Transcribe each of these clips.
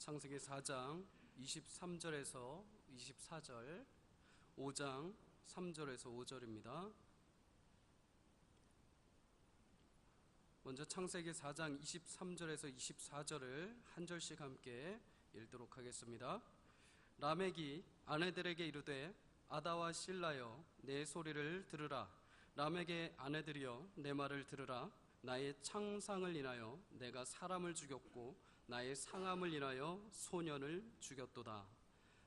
창세기 4장 23절에서 24절, 5장 3절에서 5절입니다. 먼저 창세기 4장 23절에서 24절을 한 절씩 함께 읽도록 하겠습니다. 라멕이 아내들에게 이르되 아다와 실라여 내 소리를 들으라. 라멕의 아내들이여 내 말을 들으라. 나의 창상을 인하여 내가 사람을 죽였고 나의 상함을 인하여 소년을 죽였도다.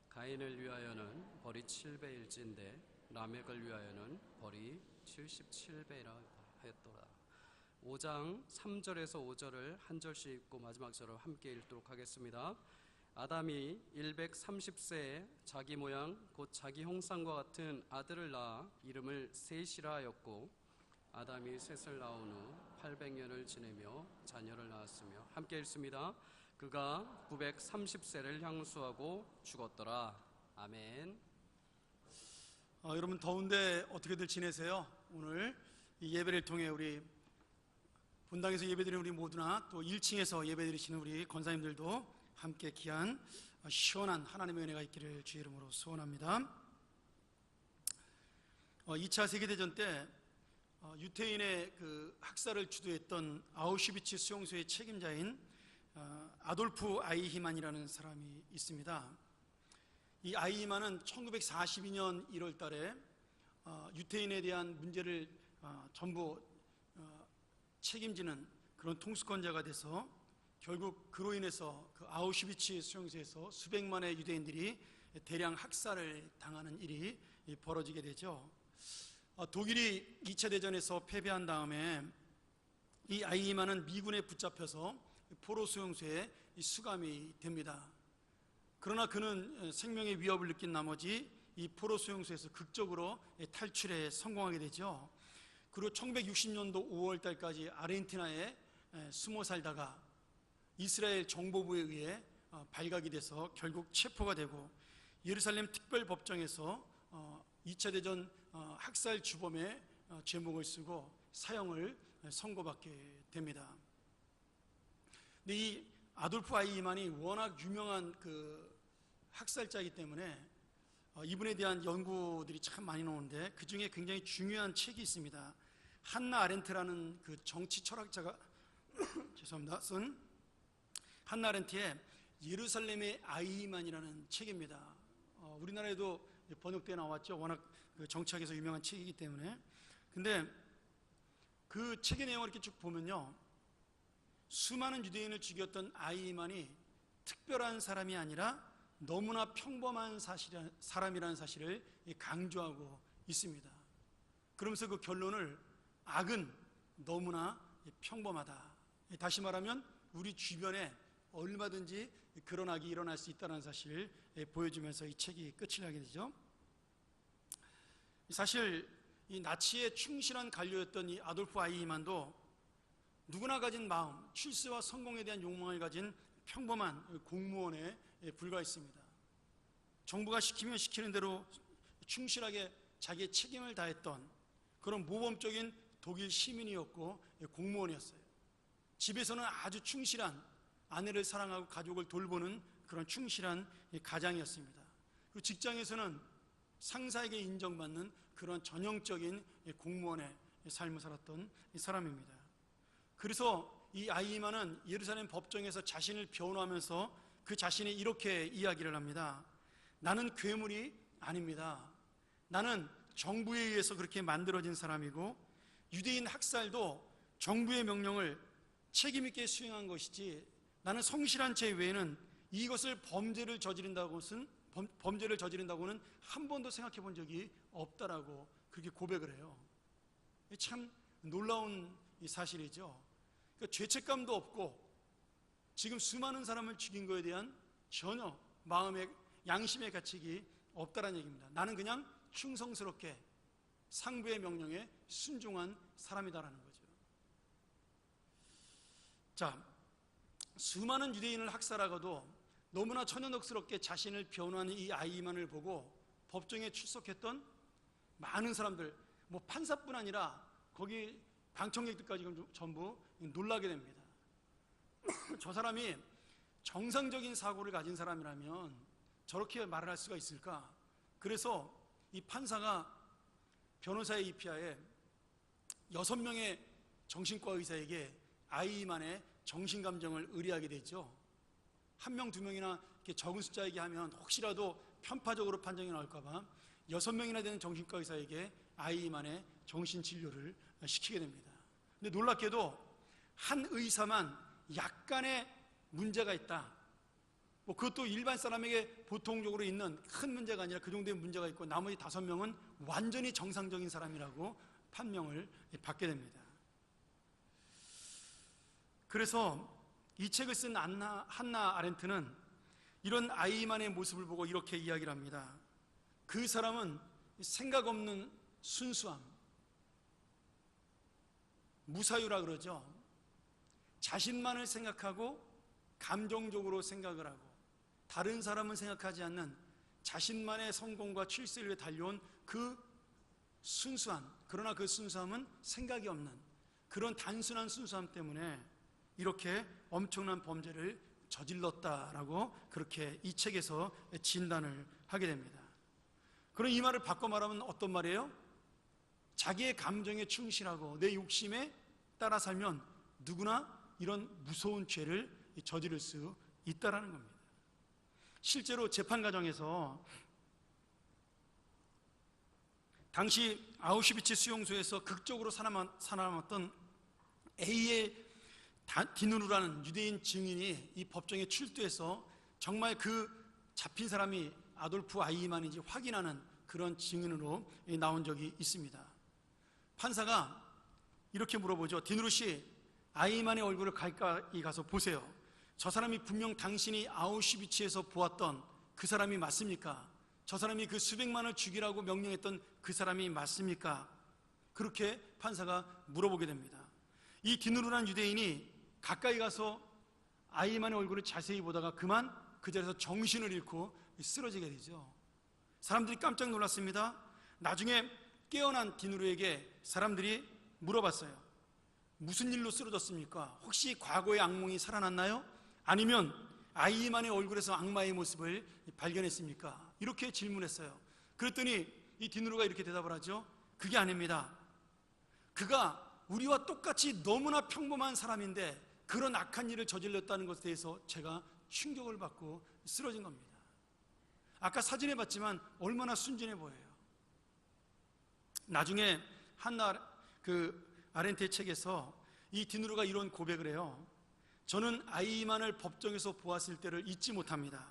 가인을 위하여는 벌이 7배일진데 라멕을 위하여는 벌이 77배이라 하였도다. 5장 3절에서 5절을 한 절씩 읽고 마지막 절을 함께 읽도록 하겠습니다. 아담이 130세에 자기 모양 곧 자기 형상과 같은 아들을 낳아 이름을 셋이라 하였고, 아담이 셋을 낳은 후 800년을 지내며 자녀를 낳았으며, 함께 읽습니다. 그가 930세를 향수하고 죽었더라. 아멘. 여러분 더운데 어떻게들 지내세요? 오늘 이 예배를 통해 우리 본당에서 예배드리는 우리 모두나 또 1층에서 예배드리시는 우리 권사님들도 함께 귀한 시원한 하나님의 은혜가 있기를 주의 이름으로 소원합니다. 2차 세계대전 때 유태인의 그 학살을 주도했던 아우슈비츠 수용소의 책임자인 아돌프 아이히만이라는 사람이 있습니다. 이 아이히만은 1942년 1월 달에 유태인에 대한 문제를 전부 책임지는 그런 통수권자가 돼서 결국 그로 인해서 그 아우슈비츠 수용소에서 수백만의 유대인들이 대량 학살을 당하는 일이 벌어지게 되죠. 독일이 2차 대전에서 패배한 다음에 이 아이히만은 미군에 붙잡혀서 포로 수용소에 수감이 됩니다. 그러나 그는 생명의 위협을 느낀 나머지 이 포로 수용소에서 극적으로 탈출에 성공하게 되죠. 그리고 1960년도 5월 달까지 아르헨티나에 숨어 살다가 이스라엘 정보부에 의해 발각이 돼서 결국 체포가 되고 예루살렘 특별법정에서 2차 대전 학살 주범의 제목을 쓰고 사형을 선고받게 됩니다. 근데 이 아돌프 아이히만이 워낙 유명한 그 학살자이기 때문에 이분에 대한 연구들이 참 많이 나오는데 그 중에 굉장히 중요한 책이 있습니다. 한나 아렌트라는 그 정치 철학자가 죄송합니다. 쓴 한나 아렌트의 예루살렘의 아이히만이라는 책입니다. 우리나라에도 번역돼 나왔죠. 워낙 그 정치학에서 유명한 책이기 때문에. 근데 그 책의 내용을 이렇게 쭉 보면요, 수많은 유대인을 죽였던 아이히만이 특별한 사람이 아니라 너무나 평범한 사람이라는 사실을 강조하고 있습니다. 그러면서 그 결론을 악은 너무나 평범하다. 다시 말하면 우리 주변에 얼마든지 그런 악이 일어날 수 있다는 사실을 보여주면서 이 책이 끝을 나게 되죠. 사실 이 나치의 충실한 관료였던 이 아돌프 아이히만도 누구나 가진 마음, 출세와 성공에 대한 욕망을 가진 평범한 공무원에 불과했습니다. 정부가 시키면 시키는 대로 충실하게 자기의 책임을 다했던 그런 모범적인 독일 시민이었고 공무원이었어요. 집에서는 아주 충실한, 아내를 사랑하고 가족을 돌보는 그런 충실한 가장이었습니다. 그리고 직장에서는 상사에게 인정받는 그런 전형적인 공무원의 삶을 살았던 사람입니다. 그래서 이 아이히만은 예루살렘 법정에서 자신을 변호하면서 그 자신이 이렇게 이야기를 합니다. 나는 괴물이 아닙니다. 나는 정부에 의해서 그렇게 만들어진 사람이고 유대인 학살도 정부의 명령을 책임 있게 수행한 것이지 나는 성실한 죄 외에는 이것을 범죄를 저지른다고는 한 번도 생각해 본 적이 없다라고 그렇게 고백을 해요. 참 놀라운 사실이죠. 그러니까 죄책감도 없고 지금 수많은 사람을 죽인 것에 대한 전혀 마음의 양심의 가책이 없다라는 얘기입니다. 나는 그냥 충성스럽게 상부의 명령에 순종한 사람이다라는 거죠. 자, 수많은 유대인을 학살하고도 너무나 천연덕스럽게 자신을 변호하는 이 아이히만을 보고 법정에 출석했던 많은 사람들, 뭐 판사뿐 아니라 거기 방청객들까지 전부 놀라게 됩니다. 저 사람이 정상적인 사고를 가진 사람이라면 저렇게 말을 할 수가 있을까? 그래서 이 판사가 변호사의 입휘하에 6명의 정신과 의사에게 아이만의 정신감정을 의뢰하게 되죠. 1명, 2명이나 이렇게 적은 숫자 얘기하면 혹시라도 편파적으로 판정이 나올까봐 6명이나 되는 정신과 의사에게 아이만의 정신진료를 시키게 됩니다. 근데 놀랍게도 한 의사만 약간의 문제가 있다. 그것도 일반 사람에게 보통적으로 있는 큰 문제가 아니라 그 정도의 문제가 있고 나머지 5명은 완전히 정상적인 사람이라고 판명을 받게 됩니다. 그래서 이 책을 쓴 한나 아렌트는 이런 아이만의 모습을 보고 이렇게 이야기를 합니다. 그 사람은 생각 없는 순수함, 무사유라 그러죠. 자신만을 생각하고 감정적으로 생각을 하고 다른 사람은 생각하지 않는 자신만의 성공과 출세를 위해 달려온 그 순수함, 그러나 그 순수함은 생각이 없는 그런 단순한 순수함 때문에 이렇게 엄청난 범죄를 저질렀다라고 그렇게 이 책에서 진단을 하게 됩니다. 그럼 이 말을 바꿔 말하면 어떤 말이에요? 자기의 감정에 충실하고 내 욕심에 따라 살면 누구나 이런 무서운 죄를 저지를 수 있다라는 겁니다. 실제로 재판 과정에서 당시 아우슈비츠 수용소에서 극적으로 살아남았던 A의 디누르라는 유대인 증인이 이 법정에 출두해서 정말 그 잡힌 사람이 아돌프 아이히만인지 확인하는 그런 증인으로 나온 적이 있습니다. 판사가 이렇게 물어보죠. 디누르 씨, 아이히만의 얼굴을 가까이 가서 보세요. 저 사람이 분명 당신이 아우슈비츠에서 보았던 그 사람이 맞습니까? 저 사람이 그 수백만을 죽이라고 명령했던 그 사람이 맞습니까? 그렇게 판사가 물어보게 됩니다. 이 디누르라는 유대인이 가까이 가서 아이히만의 얼굴을 자세히 보다가 그만 그 자리에서 정신을 잃고 쓰러지게 되죠. 사람들이 깜짝 놀랐습니다. 나중에 깨어난 디누르에게 사람들이 물어봤어요. 무슨 일로 쓰러졌습니까? 혹시 과거의 악몽이 살아났나요? 아니면 아이히만의 얼굴에서 악마의 모습을 발견했습니까? 이렇게 질문했어요. 그랬더니 이 디누르가 이렇게 대답을 하죠. 그게 아닙니다. 그가 우리와 똑같이 너무나 평범한 사람인데 그런 악한 일을 저질렀다는 것에 대해서 제가 충격을 받고 쓰러진 겁니다. 아까 사진에 봤지만 얼마나 순진해 보여요. 나중에 한나 아렌트의 책에서 이 디누르가 이런 고백을 해요. 저는 아이히만을 법정에서 보았을 때를 잊지 못합니다.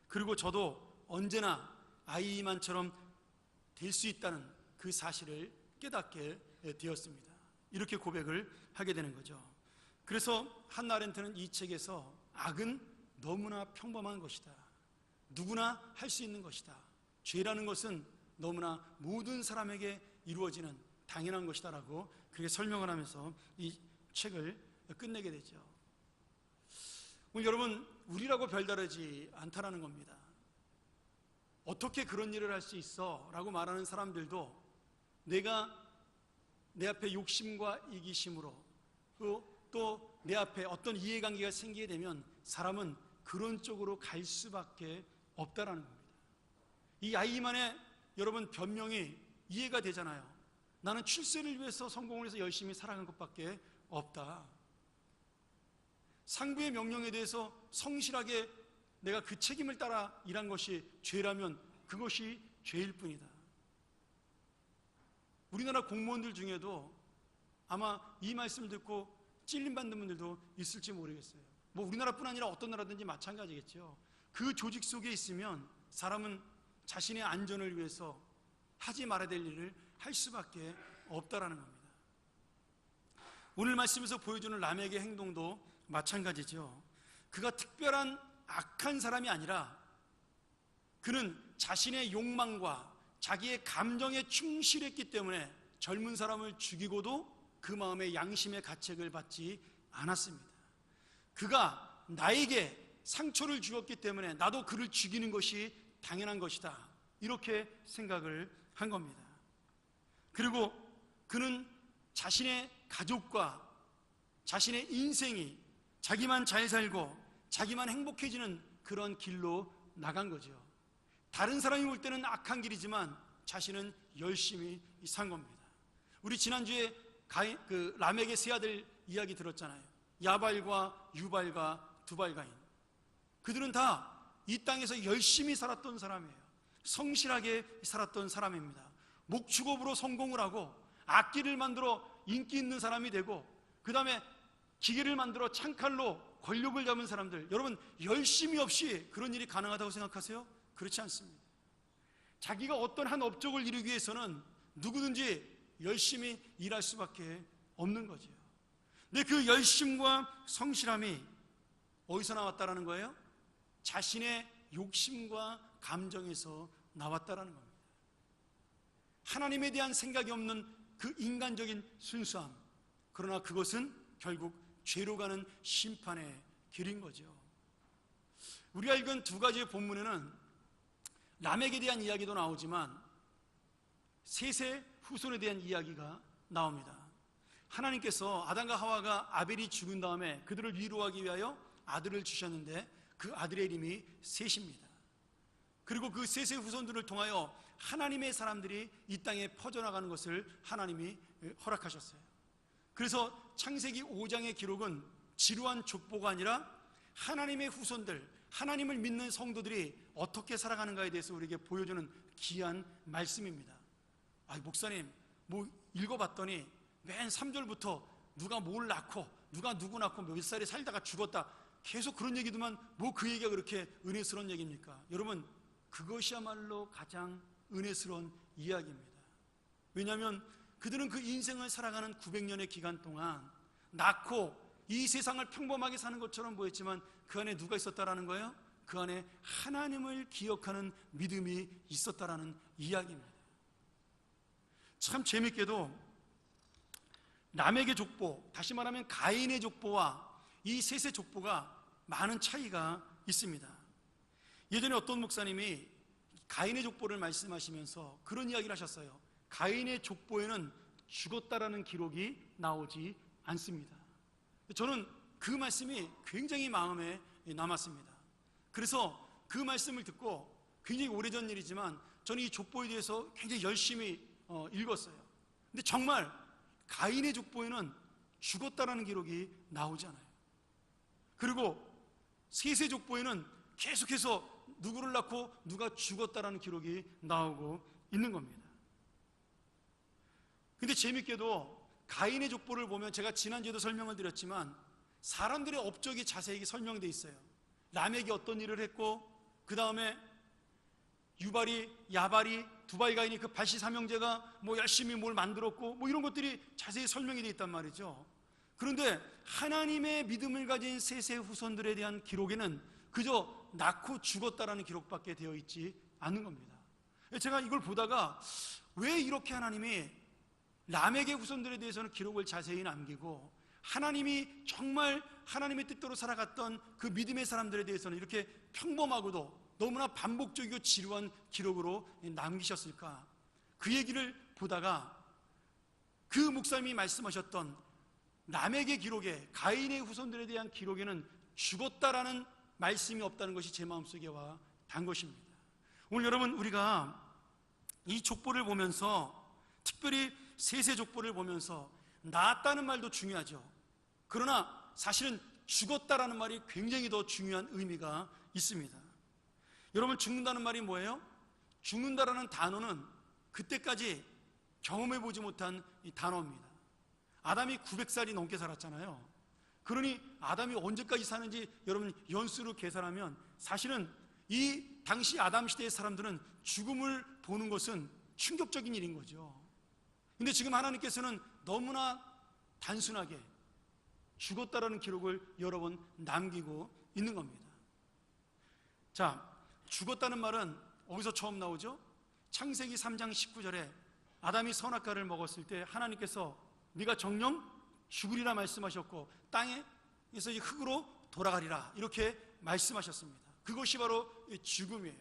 그리고 저도 언제나 아이히만처럼 될 수 있다는 그 사실을 깨닫게 되었습니다. 이렇게 고백을 하게 되는 거죠. 그래서 한나 아렌트는 이 책에서 악은 너무나 평범한 것이다. 누구나 할 수 있는 것이다. 죄라는 것은 너무나 모든 사람에게 이루어지는 당연한 것이다라고 그렇게 설명을 하면서 이 책을 끝내게 되죠. 오늘 여러분, 우리라고 별다르지 않다라는 겁니다. 어떻게 그런 일을 할 수 있어? 라고 말하는 사람들도 내가 내 앞에 욕심과 이기심으로 또 내 앞에 어떤 이해관계가 생기게 되면 사람은 그런 쪽으로 갈 수밖에 없다라는 겁니다. 이 아이히만의 여러분 변명이 이해가 되잖아요. 나는 출세를 위해서 성공을 해서 열심히 살아간 것밖에 없다. 상부의 명령에 대해서 성실하게 내가 그 책임을 따라 일한 것이 죄라면 그것이 죄일 뿐이다. 우리나라 공무원들 중에도 아마 이 말씀을 듣고 찔림받는 분들도 있을지 모르겠어요. 우리나라뿐 아니라 어떤 나라든지 마찬가지겠죠. 그 조직 속에 있으면 사람은 자신의 안전을 위해서 하지 말아야 될 일을 할 수밖에 없다라는 겁니다. 오늘 말씀에서 보여주는 라멕의 행동도 마찬가지죠. 그가 특별한 악한 사람이 아니라 그는 자신의 욕망과 자기의 감정에 충실했기 때문에 젊은 사람을 죽이고도 그 마음에 양심의 가책을 받지 않았습니다. 그가 나에게 상처를 주었기 때문에 나도 그를 죽이는 것이 당연한 것이다. 이렇게 생각을 한 겁니다. 그리고 그는 자신의 가족과 자신의 인생이 자기만 잘 살고 자기만 행복해지는 그런 길로 나간 거죠. 다른 사람이 볼 때는 악한 길이지만 자신은 열심히 산 겁니다. 우리 지난주에 라멕의 세 아들 이야기 들었잖아요. 야발과 유발과 두발가인. 그들은 다 이 땅에서 열심히 살았던 사람이에요. 성실하게 살았던 사람입니다. 목축업으로 성공을 하고 악기를 만들어 인기 있는 사람이 되고, 그 다음에 기계를 만들어 창칼로 권력을 잡은 사람들. 여러분, 열심히 없이 그런 일이 가능하다고 생각하세요? 그렇지 않습니다. 자기가 어떤 한 업적을 이루기 위해서는 누구든지 열심히 일할 수밖에 없는 거죠. 근데 그 열심과 성실함이 어디서 나왔다라는 거예요? 자신의 욕심과 감정에서 나왔다라는 겁니다. 하나님에 대한 생각이 없는 그 인간적인 순수함. 그러나 그것은 결국 죄로 가는 심판의 길인 거죠. 우리가 읽은 두 가지의 본문에는 라멕에 대한 이야기도 나오지만 셋의 후손에 대한 이야기가 나옵니다. 하나님께서 아담과 하와가 아벨이 죽은 다음에 그들을 위로하기 위하여 아들을 주셨는데 그 아들의 이름이 셋입니다. 그리고 그 셋의 후손들을 통하여 하나님의 사람들이 이 땅에 퍼져나가는 것을 하나님이 허락하셨어요. 그래서 창세기 5장의 기록은 지루한 족보가 아니라 하나님의 후손들, 하나님을 믿는 성도들이 어떻게 살아가는가에 대해서 우리에게 보여주는 귀한 말씀입니다. 목사님, 읽어봤더니 맨 3절부터 누가 뭘 낳고 누가 누구 낳고 몇 살에 살다가 죽었다, 계속 그런 얘기도만 그 얘기가 그렇게 은혜스러운 얘기입니까? 여러분, 그것이야말로 가장 은혜스러운 이야기입니다. 왜냐하면 그들은 그 인생을 살아가는 900년의 기간 동안 낳고 이 세상을 평범하게 사는 것처럼 보였지만 그 안에 누가 있었다라는 거예요? 그 안에 하나님을 기억하는 믿음이 있었다라는 이야기입니다. 참 재밌게도 라멕의 족보, 다시 말하면 가인의 족보와 이 셋의 족보가 많은 차이가 있습니다. 예전에 어떤 목사님이 가인의 족보를 말씀하시면서 그런 이야기를 하셨어요. 가인의 족보에는 죽었다라는 기록이 나오지 않습니다. 저는 그 말씀이 굉장히 마음에 남았습니다. 그래서 그 말씀을 듣고 굉장히 오래전 일이지만 저는 이 족보에 대해서 굉장히 열심히 읽었어요. 근데 정말 가인의 족보에는 죽었다라는 기록이 나오지 않아요. 그리고 셋의 족보에는 계속해서 누구를 낳고 누가 죽었다라는 기록이 나오고 있는 겁니다. 근데 재밌게도 가인의 족보를 보면 제가 지난주에도 설명을 드렸지만 사람들의 업적이 자세히 설명되어 있어요. 라멕이 어떤 일을 했고, 그 다음에 유발이, 야발이, 두발가인이 그 발시삼형제가 열심히 뭘 만들었고 이런 것들이 자세히 설명이 되어 있단 말이죠. 그런데 하나님의 믿음을 가진 셋의 후손들에 대한 기록에는 그저 낳고 죽었다라는 기록밖에 되어 있지 않는 겁니다. 제가 이걸 보다가 왜 이렇게 하나님이 라멕의 후손들에 대해서는 기록을 자세히 남기고 하나님이 정말 하나님의 뜻대로 살아갔던 그 믿음의 사람들에 대해서는 이렇게 평범하고도 너무나 반복적이고 지루한 기록으로 남기셨을까? 그 얘기를 보다가 그 목사님이 말씀하셨던 라멕의 기록에, 가인의 후손들에 대한 기록에는 죽었다라는 말씀이 없다는 것이 제 마음속에 와 닿은 것입니다. 오늘 여러분, 우리가 이 족보를 보면서, 특별히 셋의 족보를 보면서 낳았다는 말도 중요하죠. 그러나 사실은 죽었다라는 말이 굉장히 더 중요한 의미가 있습니다. 여러분, 죽는다는 말이 뭐예요? 죽는다라는 단어는 그때까지 경험해보지 못한 이 단어입니다. 아담이 900살이 넘게 살았잖아요. 그러니 아담이 언제까지 사는지 여러분 연수로 계산하면 사실은 이 당시 아담 시대의 사람들은 죽음을 보는 것은 충격적인 일인 거죠. 근데 지금 하나님께서는 너무나 단순하게 죽었다라는 기록을 여러 번 남기고 있는 겁니다. 자, 죽었다는 말은 어디서 처음 나오죠? 창세기 3장 19절에 아담이 선악과를 먹었을 때 하나님께서 네가 정령 죽으리라 말씀하셨고 땅에서 흙으로 돌아가리라 이렇게 말씀하셨습니다. 그것이 바로 죽음이에요.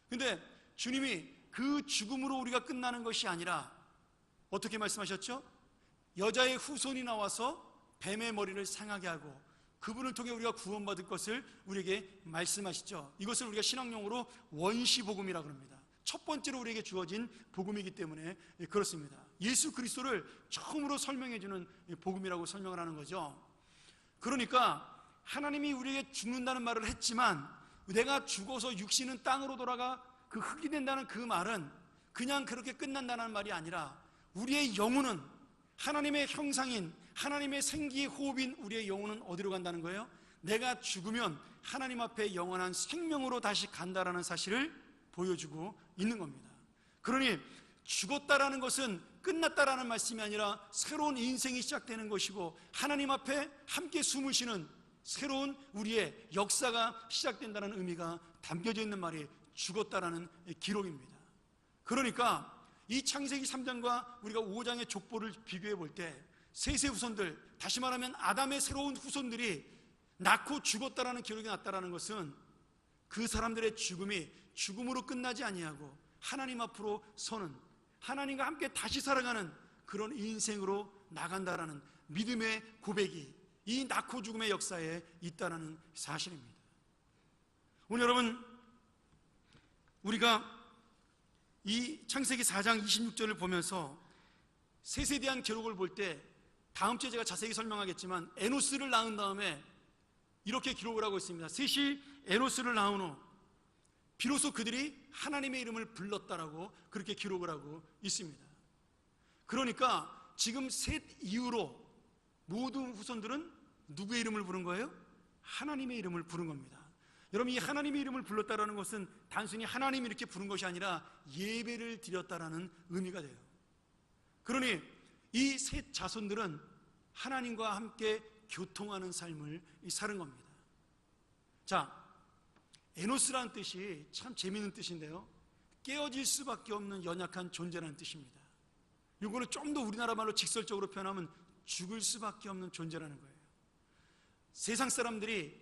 근데 주님이 그 죽음으로 우리가 끝나는 것이 아니라 어떻게 말씀하셨죠? 여자의 후손이 나와서 뱀의 머리를 상하게 하고 그분을 통해 우리가 구원받을 것을 우리에게 말씀하시죠. 이것을 우리가 신학용어로 원시복음이라고 합니다. 첫 번째로 우리에게 주어진 복음이기 때문에 그렇습니다. 예수 그리스도를 처음으로 설명해주는 복음이라고 설명을 하는 거죠. 그러니까 하나님이 우리에게 죽는다는 말을 했지만, 내가 죽어서 육신은 땅으로 돌아가 그 흙이 된다는 그 말은 그냥 그렇게 끝난다는 말이 아니라, 우리의 영혼은 하나님의 형상인, 하나님의 생기의 호흡인 우리의 영혼은 어디로 간다는 거예요? 내가 죽으면 하나님 앞에 영원한 생명으로 다시 간다라는 사실을 보여주고 있는 겁니다. 그러니 죽었다라는 것은 끝났다라는 말씀이 아니라 새로운 인생이 시작되는 것이고, 하나님 앞에 함께 숨을 쉬는 새로운 우리의 역사가 시작된다는 의미가 담겨져 있는 말이 죽었다라는 기록입니다. 그러니까 이 창세기 3장과 우리가 5장의 족보를 비교해 볼 때, 셋의 후손들, 다시 말하면 아담의 새로운 후손들이 낳고 죽었다라는 기록이 났다라는 것은 그 사람들의 죽음이 죽음으로 끝나지 아니하고 하나님 앞으로 서는, 하나님과 함께 다시 살아가는 그런 인생으로 나간다라는 믿음의 고백이 이 낳고 죽음의 역사에 있다는 사실입니다. 오늘 여러분, 우리가 이 창세기 4장 26절을 보면서 셋에 대한 기록을 볼 때, 다음 주에 제가 자세히 설명하겠지만 에노스를 낳은 다음에 이렇게 기록을 하고 있습니다. 셋이 에노스를 낳은 후 비로소 그들이 하나님의 이름을 불렀다라고 그렇게 기록을 하고 있습니다. 그러니까 지금 셋 이후로 모든 후손들은 누구의 이름을 부른 거예요? 하나님의 이름을 부른 겁니다. 여러분, 이 하나님의 이름을 불렀다라는 것은 단순히 하나님이 이렇게 부른 것이 아니라 예배를 드렸다라는 의미가 돼요. 그러니 이 셋 자손들은 하나님과 함께 교통하는 삶을 사는 겁니다. 자, 에노스라는 뜻이 참 재미있는 뜻인데요, 깨어질 수밖에 없는 연약한 존재라는 뜻입니다. 이거는 좀 더 우리나라 말로 직설적으로 표현하면 죽을 수밖에 없는 존재라는 거예요. 세상 사람들이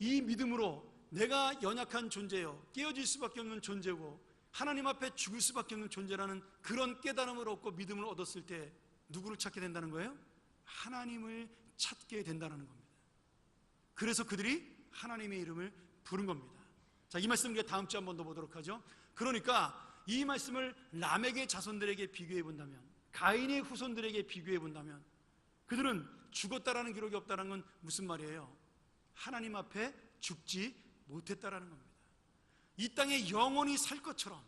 이 믿음으로 내가 연약한 존재요, 깨어질 수밖에 없는 존재고 하나님 앞에 죽을 수밖에 없는 존재라는 그런 깨달음을 얻고 믿음을 얻었을 때 누구를 찾게 된다는 거예요? 하나님을 찾게 된다는 겁니다. 그래서 그들이 하나님의 이름을 부른 겁니다. 자, 이 말씀 우리가 다음 주에 한 번 더 보도록 하죠. 그러니까 이 말씀을 람에게 자손들에게 비교해 본다면, 가인의 후손들에게 비교해 본다면, 그들은 죽었다라는 기록이 없다는 건 무슨 말이에요? 하나님 앞에 죽지 못했다라는 겁니다. 이 땅에 영원히 살 것처럼,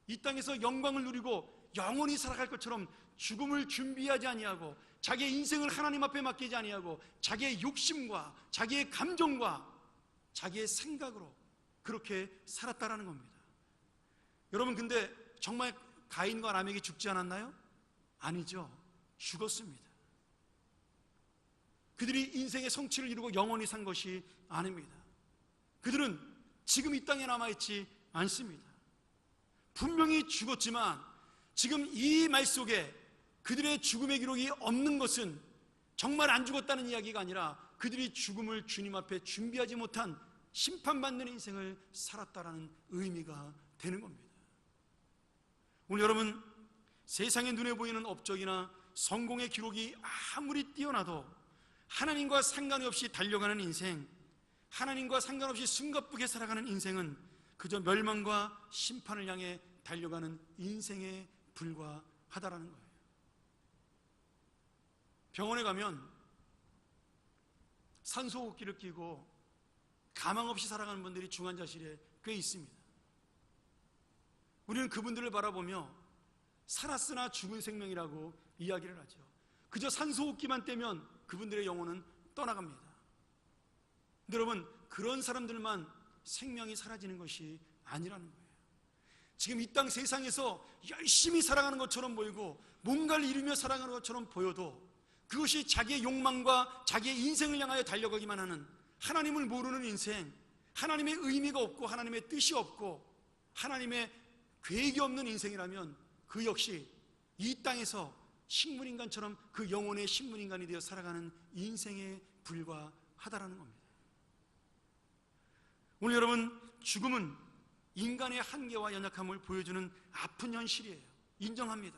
이 땅에서 영광을 누리고 영원히 살아갈 것처럼 죽음을 준비하지 아니하고 자기의 인생을 하나님 앞에 맡기지 아니하고 자기의 욕심과 자기의 감정과 자기의 생각으로 그렇게 살았다라는 겁니다. 여러분, 근데 정말 가인과 람에게 죽지 않았나요? 아니죠. 죽었습니다. 그들이 인생의 성취를 이루고 영원히 산 것이 아닙니다. 그들은 지금 이 땅에 남아있지 않습니다. 분명히 죽었지만 지금 이 말 속에 그들의 죽음의 기록이 없는 것은 정말 안 죽었다는 이야기가 아니라 그들이 죽음을 주님 앞에 준비하지 못한 심판받는 인생을 살았다라는 의미가 되는 겁니다. 오늘 여러분, 세상의 눈에 보이는 업적이나 성공의 기록이 아무리 뛰어나도 하나님과 상관없이 달려가는 인생, 하나님과 상관없이 숨가쁘게 살아가는 인생은 그저 멸망과 심판을 향해 달려가는 인생에 불과하다라는 거예요. 병원에 가면 산소호흡기를 끼고 가망 없이 살아가는 분들이 중환자실에 꽤 있습니다. 우리는 그분들을 바라보며 살았으나 죽은 생명이라고 이야기를 하죠. 그저 산소호흡기만 떼면 그분들의 영혼은 떠나갑니다. 근데 여러분, 그런 사람들만 생명이 사라지는 것이 아니라는 거예요. 지금 이 땅 세상에서 열심히 살아가는 것처럼 보이고 뭔가를 이루며 살아가는 것처럼 보여도 그것이 자기의 욕망과 자기의 인생을 향하여 달려가기만 하는, 하나님을 모르는 인생, 하나님의 의미가 없고 하나님의 뜻이 없고 하나님의 계획이 없는 인생이라면 그 역시 이 땅에서 식물인간처럼 그 영혼의 식물인간이 되어 살아가는 인생에 불과하다라는 겁니다. 오늘 여러분, 죽음은 인간의 한계와 연약함을 보여주는 아픈 현실이에요. 인정합니다.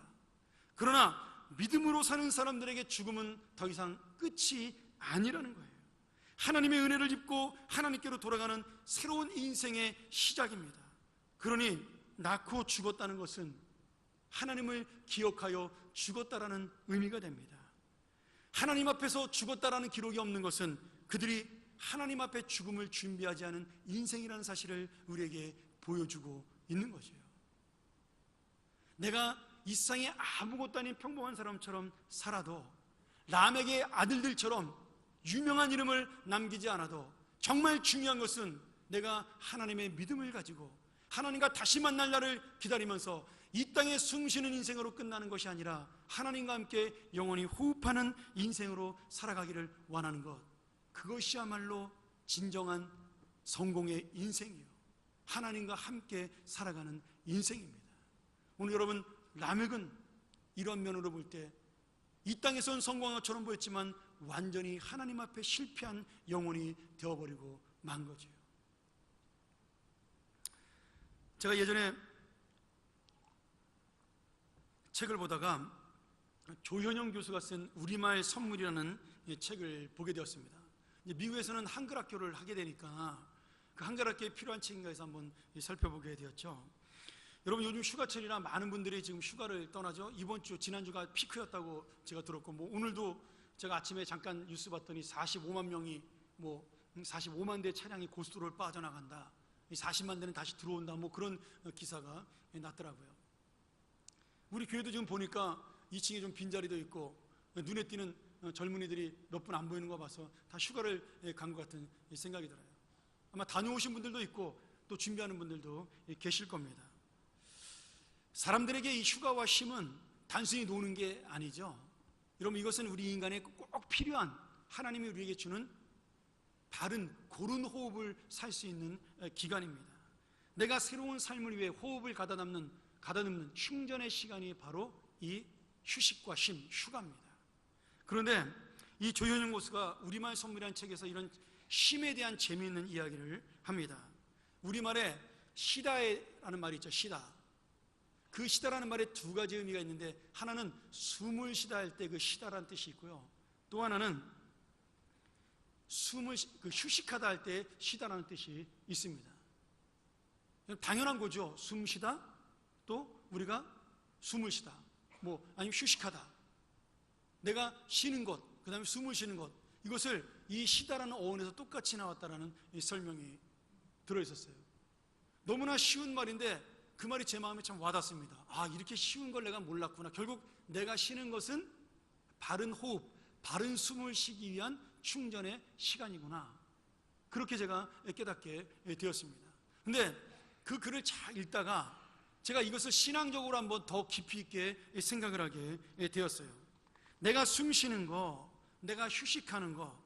그러나 믿음으로 사는 사람들에게 죽음은 더 이상 끝이 아니라는 거예요. 하나님의 은혜를 입고 하나님께로 돌아가는 새로운 인생의 시작입니다. 그러니 낳고 죽었다는 것은 하나님을 기억하여 죽었다라는 의미가 됩니다. 하나님 앞에서 죽었다라는 기록이 없는 것은 그들이 하나님 앞에 죽음을 준비하지 않은 인생이라는 사실을 우리에게 보여주고 있는 거죠. 내가 이 세상에 아무것도 아닌 평범한 사람처럼 살아도 람에게 아들들처럼 유명한 이름을 남기지 않아도 정말 중요한 것은 내가 하나님의 믿음을 가지고 하나님과 다시 만날 날을 기다리면서 이 땅에 숨쉬는 인생으로 끝나는 것이 아니라 하나님과 함께 영원히 호흡하는 인생으로 살아가기를 원하는 것, 그것이야말로 진정한 성공의 인생이요, 하나님과 함께 살아가는 인생입니다. 오늘 여러분, 라멕은 이런 면으로 볼 때 이 땅에서는 성공한 것처럼 보였지만 완전히 하나님 앞에 실패한 영혼이 되어버리고 만 거죠. 제가 예전에 책을 보다가 조현영 교수가 쓴 우리말 선물이라는 책을 보게 되었습니다. 미국에서는 한글 학교를 하게 되니까 그 한글 학교에 필요한 책인가 해서 한번 살펴보게 되었죠. 여러분, 요즘 휴가철이라 많은 분들이 지금 휴가를 떠나죠. 이번 주, 지난주가 피크였다고 제가 들었고, 오늘도 제가 아침에 잠깐 뉴스 봤더니 45만 명이 45만 대 차량이 고속도로를 빠져나간다, 40만 대는 다시 들어온다, 그런 기사가 났더라고요. 우리 교회도 지금 보니까 2층에 좀 빈자리도 있고 눈에 띄는 젊은이들이 몇 분 안 보이는 거 봐서 다 휴가를 간 것 같은 생각이 들어요. 아마 다녀오신 분들도 있고 또 준비하는 분들도 계실 겁니다. 사람들에게 이 휴가와 쉼은 단순히 노는 게 아니죠. 여러분, 이것은 우리 인간에 꼭 필요한, 하나님이 우리에게 주는 바른 고른 호흡을 살 수 있는 기간입니다. 내가 새로운 삶을 위해 호흡을 가다듬는 충전의 시간이 바로 이 휴식과 쉼, 휴가입니다. 그런데 이 조현영 교수가 우리말 선물이라는 책에서 이런 쉼에 대한 재미있는 이야기를 합니다. 우리말에 쉬다라는 말이 있죠. 쉬다. 그 쉬다라는 말에 두 가지 의미가 있는데, 하나는 숨을 쉬다 할 때 그 쉬다라는 뜻이 있고요, 또 하나는 휴식하다 할 때 쉬다라는 뜻이 있습니다. 당연한 거죠. 숨 쉬다, 또 우리가 숨을 쉬다, 아니면 휴식하다, 내가 쉬는 것, 그 다음에 숨을 쉬는 것, 이것을 이 쉬다라는 어원에서 똑같이 나왔다라는 설명이 들어있었어요. 너무나 쉬운 말인데 그 말이 제 마음에 참 와닿습니다. 이렇게 쉬운 걸 내가 몰랐구나. 결국 내가 쉬는 것은 바른 호흡, 바른 숨을 쉬기 위한 충전의 시간이구나. 그렇게 제가 깨닫게 되었습니다. 근데 그 글을 잘 읽다가 제가 이것을 신앙적으로 한번 더 깊이 있게 생각을 하게 되었어요. 내가 숨 쉬는 거, 내가 휴식하는 거,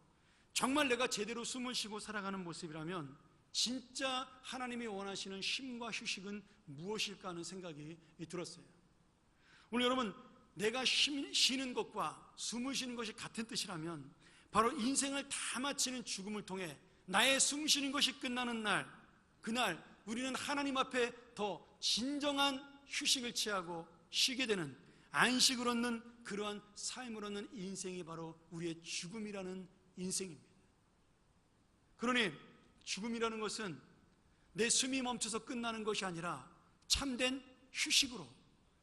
정말 내가 제대로 숨을 쉬고 살아가는 모습이라면 진짜 하나님이 원하시는 쉼과 휴식은 무엇일까 하는 생각이 들었어요. 오늘 여러분, 내가 쉬는 것과 숨을 쉬는 것이 같은 뜻이라면 바로 인생을 다 마치는 죽음을 통해 나의 숨 쉬는 것이 끝나는 날, 그날 우리는 하나님 앞에 더 진정한 휴식을 취하고 쉬게 되는, 안식을 얻는 그러한 삶을 얻는 인생이 바로 우리의 죽음이라는 인생입니다. 그러니 죽음이라는 것은 내 숨이 멈춰서 끝나는 것이 아니라 참된 휴식으로,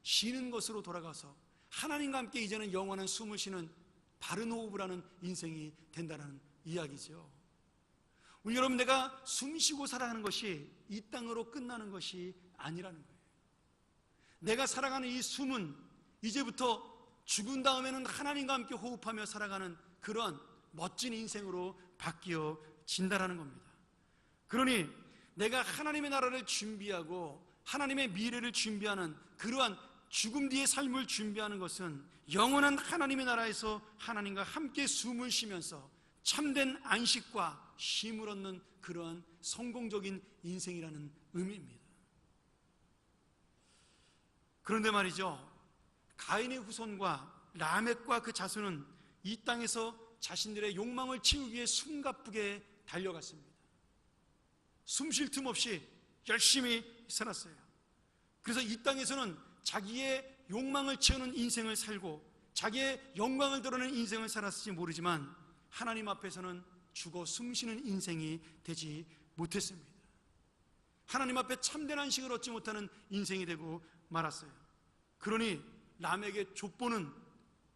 쉬는 것으로 돌아가서 하나님과 함께 이제는 영원한 숨을 쉬는 바른 호흡을 하는 인생이 된다는 이야기죠. 우리 여러분, 내가 숨 쉬고 살아가는 것이 이 땅으로 끝나는 것이 아니라는 거예요. 내가 살아가는 이 숨은 이제부터 죽은 다음에는 하나님과 함께 호흡하며 살아가는 그러한 멋진 인생으로 바뀌어진다라는 겁니다. 그러니 내가 하나님의 나라를 준비하고 하나님의 미래를 준비하는 그러한 죽음 뒤의 삶을 준비하는 것은 영원한 하나님의 나라에서 하나님과 함께 숨을 쉬면서 참된 안식과 쉼을 얻는 그러한 성공적인 인생이라는 의미입니다. 그런데 말이죠, 가인의 후손과 라멕과 그 자손은 이 땅에서 자신들의 욕망을 채우기 위해 숨가쁘게 달려갔습니다. 숨 쉴 틈 없이 열심히 살았어요. 그래서 이 땅에서는 자기의 욕망을 채우는 인생을 살고 자기의 영광을 드러내는 인생을 살았을지 모르지만 하나님 앞에서는 죽어 숨쉬는 인생이 되지 못했습니다. 하나님 앞에 참된 안식을 얻지 못하는 인생이 되고 말았어요. 그러니 람에게 족보는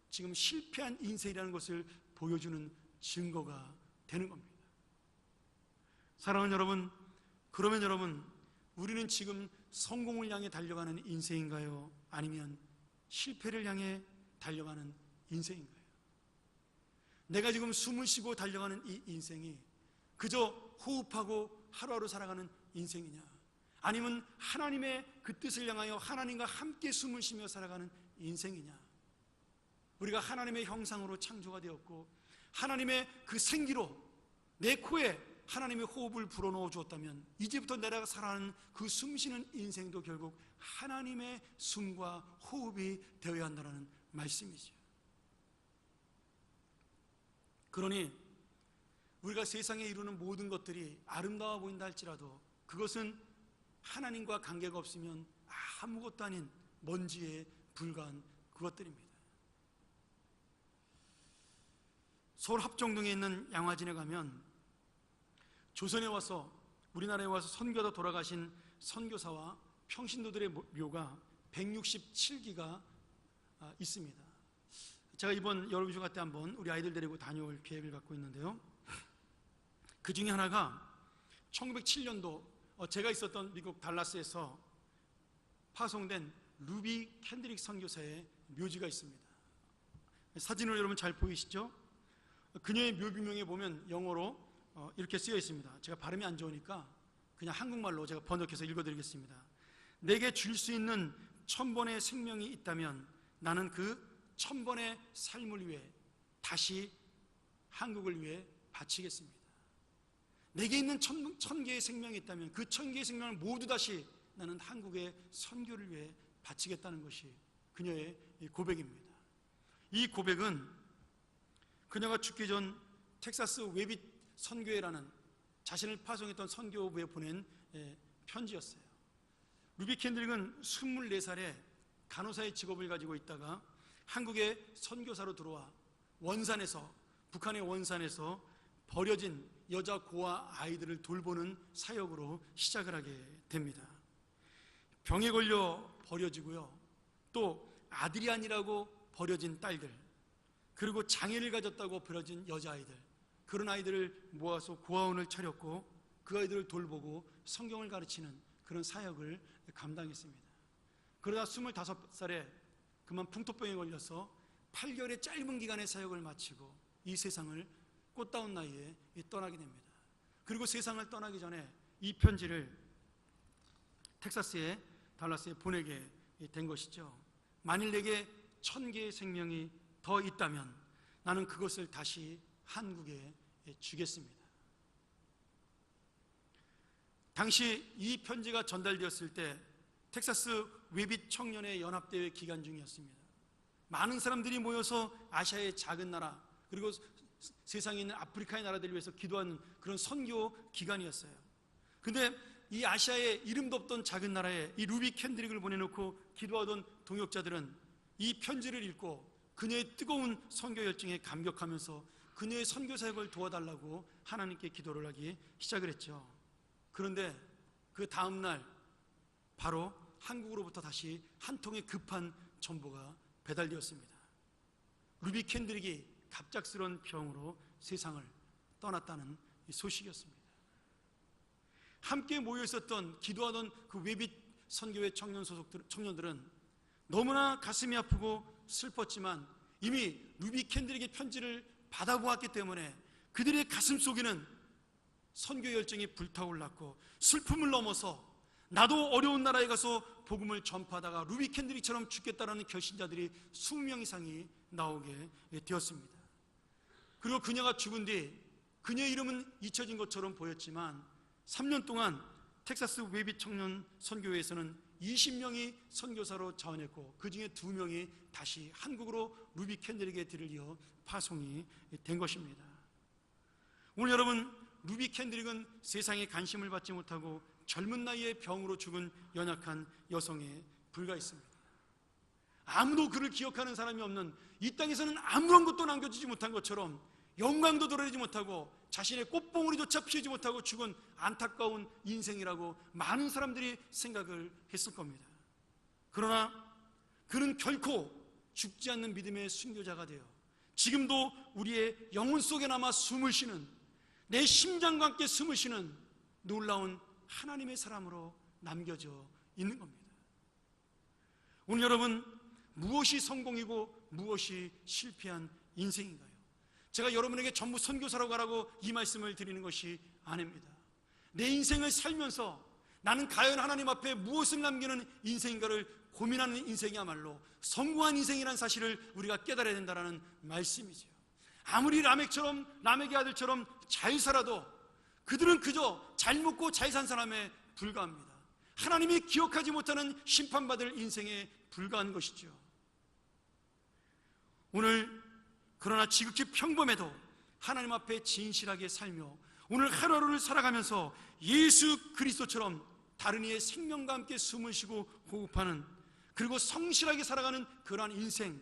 지금 실패한 인생이라는 것을 보여주는 증거가 되는 겁니다. 사랑하는 여러분, 그러면 여러분, 우리는 지금 성공을 향해 달려가는 인생인가요? 아니면 실패를 향해 달려가는 인생인가요? 내가 지금 숨을 쉬고 달려가는 이 인생이 그저 호흡하고 하루하루 살아가는 인생이냐, 아니면 하나님의 그 뜻을 향하여 하나님과 함께 숨을 쉬며 살아가는 인생이냐. 우리가 하나님의 형상으로 창조가 되었고 하나님의 그 생기로 내 코에 하나님의 호흡을 불어넣어 주었다면 이제부터 내가 살아가는 그 숨쉬는 인생도 결국 하나님의 숨과 호흡이 되어야 한다는 말씀이죠. 그러니 우리가 세상에 이루는 모든 것들이 아름다워 보인다 할지라도 그것은 하나님과 관계가 없으면 아무것도 아닌 먼지에 불과한 그것들입니다. 서울 합정동에 있는 양화진에 가면 조선에 와서 우리나라에 와서 선교하다 돌아가신 선교사와 평신도들의 묘가 167기가 있습니다. 제가 이번 여름휴가 때 한번 우리 아이들 데리고 다녀올 계획을 갖고 있는데요, 그 중에 하나가 1907년도 제가 있었던 미국 달라스에서 파송된 루비 캔드릭 선교사의 묘지가 있습니다. 사진으로 여러분 잘 보이시죠? 그녀의 묘비명에 보면 영어로 이렇게 쓰여 있습니다. 제가 발음이 안 좋으니까 그냥 한국말로 제가 번역해서 읽어드리겠습니다. 내게 줄 수 있는 1000번의 생명이 있다면 나는 그 1000번의 삶을 위해 다시 한국을 위해 바치겠습니다. 내게 있는 1000개의 생명이 있다면 그 1000개의 생명을 모두 다시 나는 한국의 선교를 위해 바치겠다는 것이 그녀의 고백입니다. 이 고백은 그녀가 죽기 전 텍사스 웨빗 선교회라는 자신을 파송했던 선교부에 보낸 편지였어요. 루비 캔드릭은 24살에 간호사의 직업을 가지고 있다가 한국의 선교사로 들어와 원산에서, 북한의 원산에서 버려진 여자 고아 아이들을 돌보는 사역으로 시작을 하게 됩니다. 병에 걸려 버려지고요, 또 아들이 아니라고 버려진 딸들, 그리고 장애를 가졌다고 버려진 여자아이들, 그런 아이들을 모아서 고아원을 차렸고 그 아이들을 돌보고 성경을 가르치는 그런 사역을 감당했습니다. 그러다 25살에 그만 풍토병에 걸려서 8개월의 짧은 기간의 사역을 마치고 이 세상을 꽃다운 나이에 떠나게 됩니다. 그리고 세상을 떠나기 전에 이 편지를 텍사스의 달라스에 보내게 된 것이죠. 만일 내게 1000개의 생명이 더 있다면 나는 그것을 다시 한국에 주겠습니다. 당시 이 편지가 전달되었을 때 텍사스 웨빗 청년의 연합대회 기간 중이었습니다. 많은 사람들이 모여서 아시아의 작은 나라, 그리고 세상에 있는 아프리카의 나라들을 위해서 기도하는 그런 선교 기간이었어요. 근데 이 아시아의 이름도 없던 작은 나라에 이 루비 캔드릭을 보내놓고 기도하던 동역자들은 이 편지를 읽고 그녀의 뜨거운 선교 열정에 감격하면서 그녀의 선교 사역을 도와달라고 하나님께 기도를 하기 시작을 했죠. 그런데 그 다음 날 바로 한국으로부터 다시 한 통의 급한 정보가 배달되었습니다. 루비 캔드릭이 갑작스러운 병으로 세상을 떠났다는 소식이었습니다. 함께 모여 있었던 기도하던 그 웨빗 선교회 청년들은 너무나 가슴이 아프고 슬펐지만 이미 루비 캔드릭의 편지를 받아보았기 때문에 그들의 가슴 속에는 선교 열정이 불타올랐고 슬픔을 넘어서 나도 어려운 나라에 가서 복음을 전파하다가 루비 캔드릭처럼 죽겠다라는 결심자들이 20명 이상이 나오게 되었습니다. 그리고 그녀가 죽은 뒤 그녀의 이름은 잊혀진 것처럼 보였지만 3년 동안 텍사스 웨빗 청년 선교회에서는 20명이 선교사로 자원했고 그 중에 2명이 다시 한국으로 루비 캔드릭의 뒤를 이어 파송이 된 것입니다. 오늘 여러분, 루비 캔드릭은 세상에 관심을 받지 못하고 젊은 나이에 병으로 죽은 연약한 여성에 불과했습니다. 아무도 그를 기억하는 사람이 없는, 이 땅에서는 아무런 것도 남겨주지 못한 것처럼 영광도 돌아내지 못하고 자신의 꽃봉오리조차 피우지 못하고 죽은 안타까운 인생이라고 많은 사람들이 생각을 했을 겁니다. 그러나 그는 결코 죽지 않는 믿음의 순교자가 되어 지금도 우리의 영혼 속에 남아 숨을 쉬는, 내 심장과 함께 숨을 쉬는 놀라운 하나님의 사람으로 남겨져 있는 겁니다. 오늘 여러분, 무엇이 성공이고 무엇이 실패한 인생인가요? 제가 여러분에게 전부 선교사라고 하라고 이 말씀을 드리는 것이 아닙니다. 내 인생을 살면서 나는 과연 하나님 앞에 무엇을 남기는 인생인가를 고민하는 인생이야말로 성공한 인생이라는 사실을 우리가 깨달아야 된다는 말씀이죠. 아무리 라멕의 아들처럼 잘 살아도 그들은 그저 잘 먹고 잘 산 사람에 불과합니다. 하나님이 기억하지 못하는 심판받을 인생에 불과한 것이죠. 오늘 그러나 지극히 평범해도 하나님 앞에 진실하게 살며 오늘 하루하루를 살아가면서 예수 그리스도처럼 다른 이의 생명과 함께 숨을 쉬고 호흡하는, 그리고 성실하게 살아가는 그러한 인생,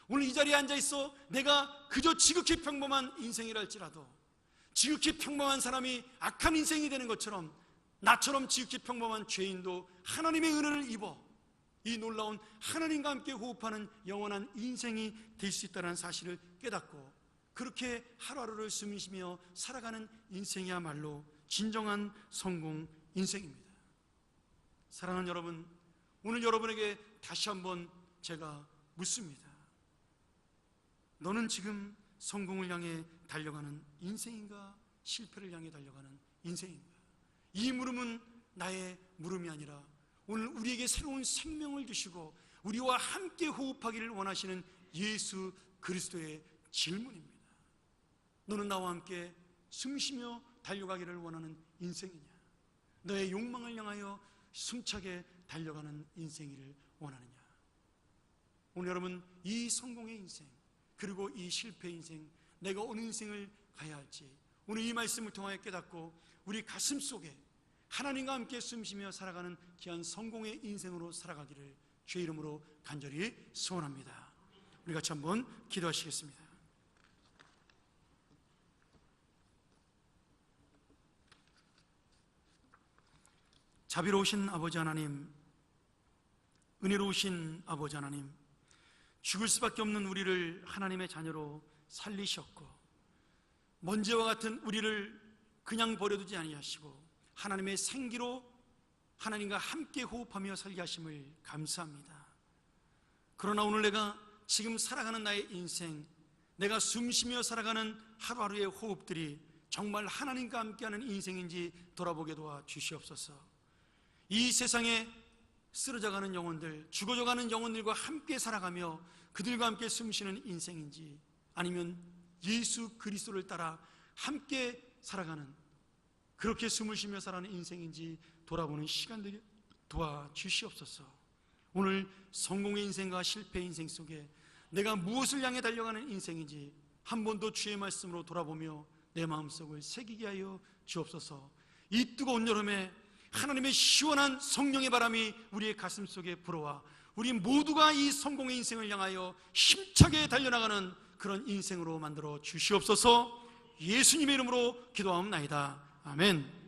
오늘 이 자리에 앉아있어 내가 그저 지극히 평범한 인생이랄지라도 지극히 평범한 사람이 악한 인생이 되는 것처럼 나처럼 지극히 평범한 죄인도 하나님의 은혜를 입어 이 놀라운 하나님과 함께 호흡하는 영원한 인생이 될 수 있다는 사실을 깨닫고 그렇게 하루하루를 숨을 쉬며 살아가는 인생이야말로 진정한 성공 인생입니다. 사랑하는 여러분, 오늘 여러분에게 다시 한번 제가 묻습니다. 너는 지금 성공을 향해 달려가는 인생인가? 실패를 향해 달려가는 인생인가? 이 물음은 나의 물음이 아니라 오늘 우리에게 새로운 생명을 주시고 우리와 함께 호흡하기를 원하시는 예수 그리스도의 질문입니다. 너는 나와 함께 숨쉬며 달려가기를 원하는 인생이냐? 너의 욕망을 향하여 숨차게 달려가는 인생이를 원하느냐? 오늘 여러분, 이 성공의 인생 그리고 이 실패의 인생, 내가 어느 인생을 가야 할지 오늘 이 말씀을 통하여 깨닫고 우리 가슴 속에 하나님과 함께 숨쉬며 살아가는 귀한 성공의 인생으로 살아가기를 주의 이름으로 간절히 소원합니다. 우리 같이 한번 기도하시겠습니다. 자비로우신 아버지 하나님, 은혜로우신 아버지 하나님, 죽을 수밖에 없는 우리를 하나님의 자녀로 살리셨고 먼지와 같은 우리를 그냥 버려두지 아니하시고 하나님의 생기로 하나님과 함께 호흡하며 살게 하심을 감사합니다. 그러나 오늘 내가 지금 살아가는 나의 인생, 내가 숨쉬며 살아가는 하루하루의 호흡들이 정말 하나님과 함께하는 인생인지 돌아보게 도와 주시옵소서. 이 세상에 쓰러져가는 영혼들, 죽어져가는 영혼들과 함께 살아가며 그들과 함께 숨쉬는 인생인지 아니면 예수 그리스도를 따라 함께 살아가는, 그렇게 숨을 쉬며 살아가는 인생인지 돌아보는 시간들이 도와주시옵소서. 오늘 성공의 인생과 실패의 인생 속에 내가 무엇을 향해 달려가는 인생인지 한 번 더 주의 말씀으로 돌아보며 내 마음속을 새기게 하여 주옵소서. 이 뜨거운 여름에 하나님의 시원한 성령의 바람이 우리의 가슴 속에 불어와 우리 모두가 이 성공의 인생을 향하여 힘차게 달려나가는 그런 인생으로 만들어 주시옵소서. 예수님의 이름으로 기도하옵나이다. 아멘.